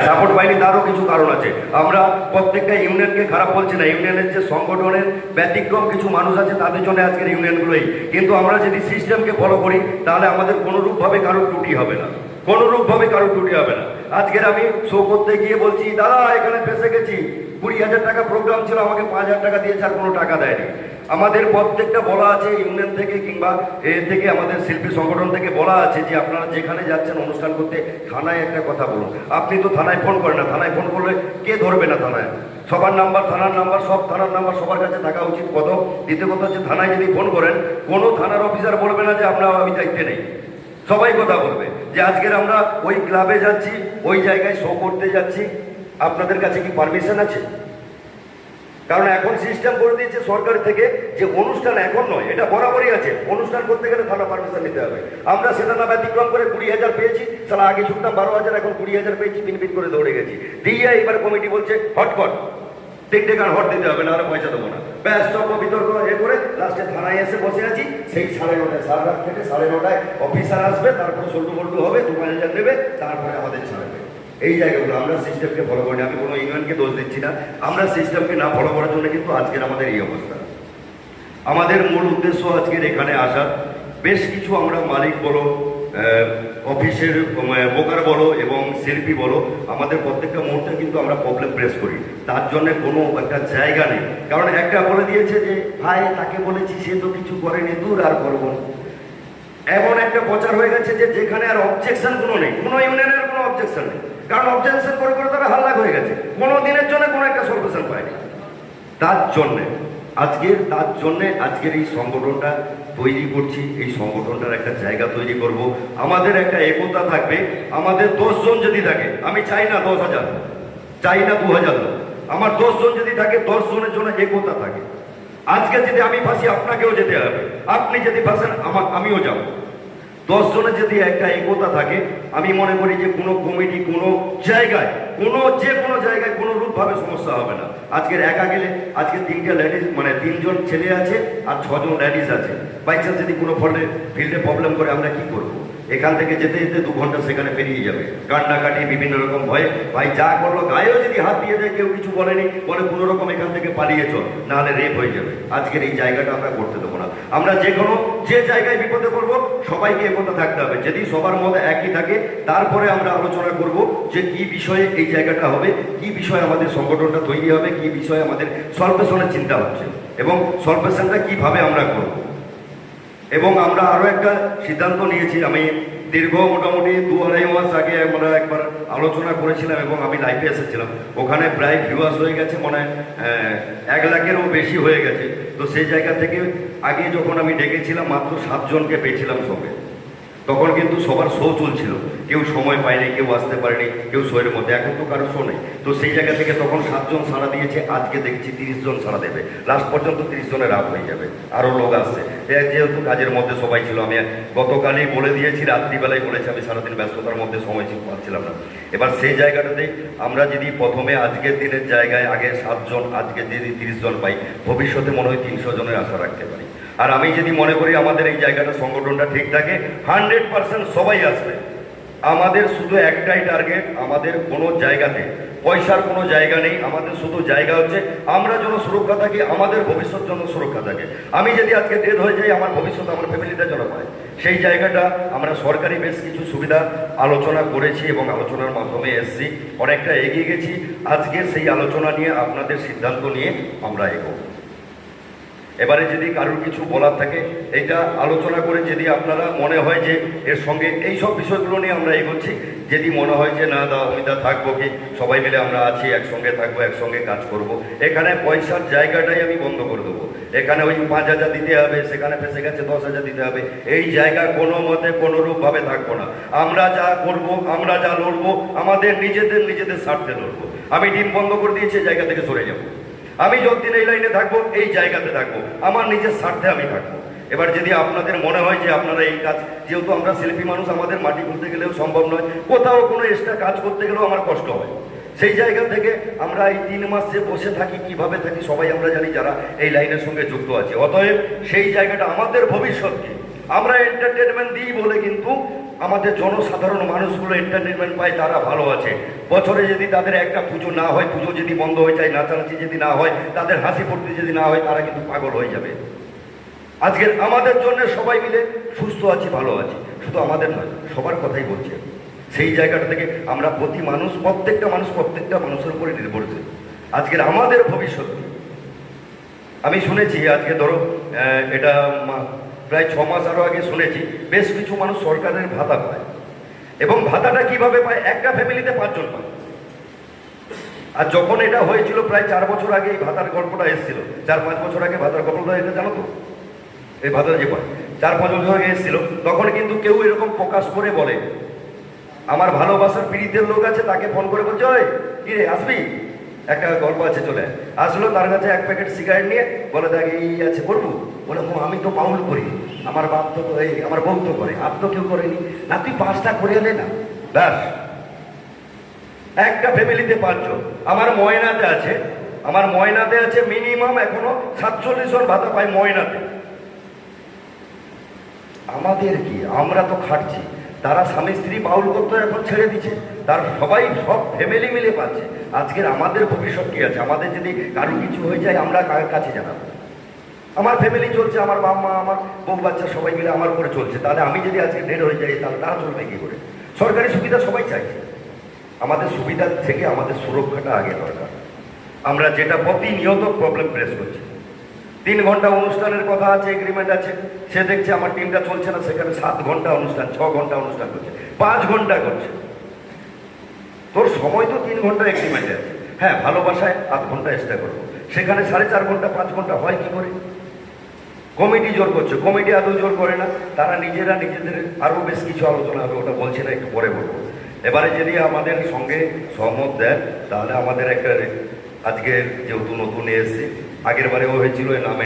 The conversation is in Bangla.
সাপোর্ট পাইনি তারও কিছু কারণ আছে। আমরা প্রত্যেকটা ইউনিয়নকে খারাপ বলছি না, ইউনিয়নের যে সংগঠনের ব্যতিক্রম কিছু মানুষ আছে তাদের জন্য আজকের ইউনিয়নগুলোই। কিন্তু আমরা যদি সিস্টেমকে ফলো করি তাহলে আমাদের কোনোরূপভাবে কারোর ত্রুটি হবে না, কোনোরূপভাবে কারোর ত্রুটি হবে না। আজকের আমি শো করতে গিয়ে বলছি দাদা এখানে ফেসে গেছি, 20,000 টাকা প্রোগ্রাম ছিল, আমাকে 5,000 টাকা দিয়েছে আর কোনো টাকা দেয়নি। আমাদের প্রত্যেকটা বলা আছে ইউনিয়ন থেকে কিংবা এ থেকে আমাদের শিল্পী সংগঠন থেকে বলা আছে যে আপনারা যেখানে যাচ্ছেন অনুষ্ঠান করতে থানায় একটা কথা বলুন। আপনি তো থানায় ফোন করেন না, থানায় ফোন করলে কে ধরবে না? থানায় সবার নাম্বার, থানার নাম্বার, সব থানার নাম্বার সবার কাছে থাকা উচিত। প্রথম। দ্বিতীয় কথা হচ্ছে থানায় যদি ফোন করেন কোনো থানার অফিসার বলবে না যে আমরা আমি দায়িত্বে নেই, সবাই কথা বলবে যে আজকের আমরা ওই ক্লাবে যাচ্ছি, ওই জায়গায় শো করতে যাচ্ছি, আপনাদের কাছে কি পারমিশন আছে? কারণ এখন সিস্টেম করে দিয়েছে সরকার থেকে যে অনুষ্ঠান এখন নয়, এটা বরাবরই আছে, অনুষ্ঠান করতে গেলে থানা পারমিশন নিতে হবে। আমরা সেটা না ব্যতিক্রম করে 20,000 পেয়েছি, সালা আগে ছুটতাম 12,000, এখন 20,000 পেয়েছি, পিনপিন করে দৌড়ে গেছি দিয়ে। এবার কমিটি বলছে হটকট টেকটেক আর হট দিতে হবে না, আর পয়সা দেবো না, ব্যাস চক্র বিতর্ক এ করে লাস্টে থানায় এসে বসে আছি। সেই 9:30 সারা রাত থেকে 9:30 অফিসার আসবে, তারপরে সল্টু বল্টু হবে, 2,000 নেবে, তারপরে আমাদের ছাড়বে। এই জায়গাগুলো আমরা সিস্টেমকে ফলো করি। আমি কোনো ইউনিয়নকে দোষ দিচ্ছি না, আমরা সিস্টেমকে না ফলো করার জন্য কিন্তু আজকের আমাদের এই অবস্থা। আমাদের মূল উদ্দেশ্য আজকের এখানে আসার, বেশ কিছু আমরা মালিক বলো, অফিসের বোকার বলো এবং শিল্পী বলো, আমাদের প্রত্যেকটা মুহূর্তে কিন্তু আমরা প্রবলেম প্রেস করি। তার জন্য কোনো একটা জায়গা নেই। কারণ একটা বলে দিয়েছে যে ভাই তাকে বলেছি সে তো কিছু করেনি, দূর আর করবো না। এমন একটা প্রচার হয়ে গেছে যে যেখানে আর অবজেকশন কোনো নেই, কোনো ইউনিয়নের কোনো অবজেকশন নেই। কারণ অবজেকশন করে করে তারা হাল্লা হয়ে গেছে, কোনো দিনের জন্য কোনো একটা সলিউশন পায়নি। তার জন্যে আজকের এই সংগঠনটা তৈরি করছি। এই সংগঠনটার একটা জায়গা তৈরি করব, আমাদের একটা একতা থাকবে। আমাদের 10 জন যদি থাকে, আমি চাই না 10,000, চাই না 2,000 লোক, আমার 10 জন যদি থাকে, 10 জনের জন্য একতা থাকে। আজকে যদি আমি ফাঁসি আপনাকেও যেতে হবে, আপনি যদি ফাঁসেন আমিও যাব। 10 জনের যদি একটা একতা থাকে, আমি মনে করি যে কোনো কমিটি কোনো জায়গায় যে কোনো জায়গায় কোনো রূপভাবে সমস্যা হবে না। আজকের একা গেলে আজকে 3টে লেডিস, মানে 3 জন ছেলে আছে আর 6 জন লেডিস আছে, বাই চান্স যদি কোনো ফিল্ডে প্রবলেম করে আমরা কি করব? এখান থেকে যেতে যেতে 2 ঘন্টা সেখানে পেরিয়ে যাবে, কান্নাকাটি বিভিন্ন রকম ভয়ে। ভাই যা করলো, গায়েও যদি হাত দিয়ে দেয়, কেউ কিছু বলেনি, বলে কোনো রকম এখান থেকে পালিয়ে চল, নাহলে রেপ হয়ে যাবে। আজকের এই জায়গাটা আমরা করতে দেবো না। আমরা যে জায়গায় বিপদে পড়বো সবাইকে একতা থাকতে হবে। যদি সবার মধ্যে একই থাকে, তারপরে আমরা আলোচনা করব যে কি বিষয়ে এই জায়গাটা হবে, কি বিষয়ে আমাদের সংগঠনটা তৈরি হবে, কি বিষয়ে আমাদের সলভেশনের চিন্তা হচ্ছে এবং সলভেশনটা কিভাবে আমরা করব। এবং আমরা আরও একটা সিদ্ধান্ত নিয়েছি। আমি দীর্ঘ মোটামুটি 2-2.5 মাস আগে আমরা একবার আলোচনা করেছিলাম এবং আমি লাইভে এসেছিলাম। ওখানে প্রায় ভিউয়ার্স হয়ে গেছে, মনে হয় 1 লাখেরও বেশি হয়ে গেছে। তো সেই জায়গা থেকে আগে যখন আমি ডেকেছিলাম মাত্র 7 জনকে পেয়েছিলাম সঙ্গে। তখন কিন্তু সবার শো চলছিল, কেউ সময় পায়নি, কেউ আসতে পারেনি, কেউ শোয়ের মধ্যে। এখন তো কারো শো নেই। তো সেই জায়গা থেকে তখন 7 জন সাড়া দিয়েছে, আজকে দেখছি 30 জন সাড়া দেবে, লাস্ট পর্যন্ত 30 জনের রাত হয়ে যাবে, আরও লোক আসছে। যেহেতু কাজের মধ্যে সবাই ছিল, আমি গতকালই বলে দিয়েছি, রাত্রিবেলায় বলেছি, আমি সারাদিন ব্যস্ততার মধ্যে সময় পাচ্ছিলাম না। এবার সেই জায়গাটাতে আমরা যদি প্রথমে আজকের দিনের জায়গায় আগে 7 জন, আজকে যদি 30 জন পাই, ভবিষ্যতে মনে হয় 300 জনের আশা রাখতে পারি। আর আমি যদি মনে করি আমাদের এই জায়গাটা সংগঠনটা ঠিক থাকে, 100% সবাই আসবে। আমাদের শুধু একটাই টার্গেট, আমাদের কোনো জায়গাতে পয়সার কোনো জায়গা নেই। আমাদের শুধু জায়গা হচ্ছে আমরা যেন সুরক্ষা থাকি, আমাদের ভবিষ্যৎ যেন সুরক্ষা থাকে। আমি যদি আজকে ডেথ হয়ে যাই, আমার ভবিষ্যৎ আমার ফ্যামিলিটা যেন পায়। সেই জায়গাটা আমরা সরকারি বেশ কিছু সুবিধা আলোচনা করেছি এবং আলোচনার মাধ্যমে এসেছি, অনেকটা এগিয়ে গেছি। আজকে সেই আলোচনা নিয়ে আপনাদের সিদ্ধান্ত নিয়ে আমরা এগোবো। এবারে যদি কারোর কিছু বলার থাকে, এটা আলোচনা করে যদি আপনারা মনে হয় যে এর সঙ্গে এই সব বিষয়গুলো নিয়ে আমরা এগোচ্ছি, যদি মনে হয় যে না অমিতা থাকবো, কি সবাই মিলে আমরা আছি, একসঙ্গে থাকবো, একসঙ্গে কাজ করব। এখানে পয়সার জায়গাটাই আমি বন্ধ করে দেবো। এখানে ওই 5,000 দিতে হবে, সেখানে ফেসে গেছে 10,000 দিতে হবে, এই জায়গা কোনো মতে কোনোরূপভাবে থাকবো না। আমরা যা করব, আমরা যা লড়বো, আমাদের নিজেদের স্বার্থে লড়বো। আমি ডিম বন্ধ করে দিয়েছি, জায়গা থেকে সরে যাবো। আমি যতদিন এই লাইনে থাকবো, এই জায়গাতে থাকবো, আমার নিজের স্বার্থে আমি থাকবো। এবার যদি আপনাদের মনে হয় যে আপনারা এই কাজ, যেহেতু আমরা শিল্পী মানুষ, আমাদের মাটি খুলতে গেলেও সম্ভব নয়, কোথাও কোনো এক্সট্রা কাজ করতে গেলেও আমার কষ্ট হয়, সেই জায়গা থেকে আমরা এই 3 মাস যে বসে থাকি, কিভাবে থাকি সবাই আমরা জানি, যারা এই লাইনের সঙ্গে যুক্ত আছে। অতএব সেই জায়গাটা আমাদের ভবিষ্যৎকে আমরা এন্টারটেনমেন্ট দিই বলে কিন্তু আমাদের জনসাধারণ মানুষগুলো এন্টারটেনমেন্ট পায়, তারা ভালো আছে। বছরে যদি তাদের একটা পুজো না হয়, পুজো যদি বন্ধ হয়ে যায়, নাচানাচি যদি না হয়, তাদের হাসি ফুর্তি যদি না হয়, তারা কিন্তু পাগল হয়ে যাবে। আজকের আমাদের জন্য সবাই মিলে সুস্থ আছি, ভালো আছি, শুধু আমাদের নয়, সবার কথাই বলছি। সেই জায়গাটা থেকে আমরা প্রত্যেকটা মানুষের উপরে নির্ভরশীল। আজকের আমাদের ভবিষ্যৎ আমি শুনেছি, আজকে ধরো এটা প্রায় 6 মাস আরো আগে শুনেছি, বেশ কিছু মানুষ সরকারের ভাতা পায়, এবং ভাতাটা কিভাবে পায়, একটা ফ্যামিলিতে 5 জন পায়। আর যখন এটা হয়েছিল প্রায় 4 বছর আগে এই ভাতার গল্পটা এসেছিল, 4-5 বছর আগে ভাতার গল্পটা, এটা জানো তো, এই ভাতা যে পায় 4-5 বছর আগে এসেছিল, তখন কিন্তু কেউ এরকম প্রকাশ করে বলে, আমার ভালোবাসার পীড়িতের লোক আছে, তাকে ফোন করে বলছে, ওই কি রে আসবি, একটা গল্প আছে, চলে আসলো, তার কাছে 1 প্যাকেট সিগারেট নিয়ে বলে, দেখ এই আছে করবো, বলে আমি তো বাউল করি, আমার বাপ তো এই আমার বউ তো করে, আর তো কেউ করেনি, না তুই 5টা করে এলে না, ব্যাস একটা ফ্যামিলিতে 5 জন। আমার ময়নাতে আছে মিনিমাম এখনো 47 জন ভাতা পায় ময়নাতে। আমাদের কি, আমরা তো খাটছি, তারা স্বামী স্ত্রী বাউল করতে এখন ছেড়ে দিচ্ছে, তার সব ফ্যামিলি মিলে পাচ্ছে। আজকের আমাদের ভবিষ্যৎ কি আছে? আমাদের যদি কারো কিছু হয়ে যায়, আমরা কার কাছে জানাবো? আমার ফ্যামিলি চলছে, আমার বাবা মা, আমার বউ বাচ্চা সবাই মিলে আমার উপরে চলছে, তাহলে আমি যদি আজকে ডেড হয়ে যাই, তাহলে তারা চলবে কি করে? সরকারি সুবিধা সবাই চাইছে, আমাদের সুবিধার থেকে আমাদের সুরক্ষাটা আগে দরকার। আমরা যেটা প্রতিনিয়ত প্রবলেম ফেস করছি, 3 ঘন্টা অনুষ্ঠানের কথা আছে, এগ্রিমেন্ট আছে, সে দেখছে আমার টিমটা চলছে না, সেখানে 7 ঘন্টা অনুষ্ঠান, 6 ঘন্টা অনুষ্ঠান করছে, 5 ঘন্টা করছে। তোর সময় তো 3 ঘন্টা এগ্রিমেন্টে আছে, হ্যাঁ ভালোবাসায় 8 ঘন্টা এক্সট্রা করবো, সেখানে 4.5 ঘন্টা 5 ঘন্টা হয় কি করে? কমিটি জোর করছে, কমিটি আদৌ জোর করে না, তারা নিজেদের আরও বেশ কিছু আলোচনা হবে, ওটা বলছি না, একটু পরে বলবো। এবারে যদি আমাদের সঙ্গে সহমত দেন, তাহলে আমাদের একটা, আজকে যেহেতু নতুন এসেছে, আগের বারেও হয়েছিল, এ নামে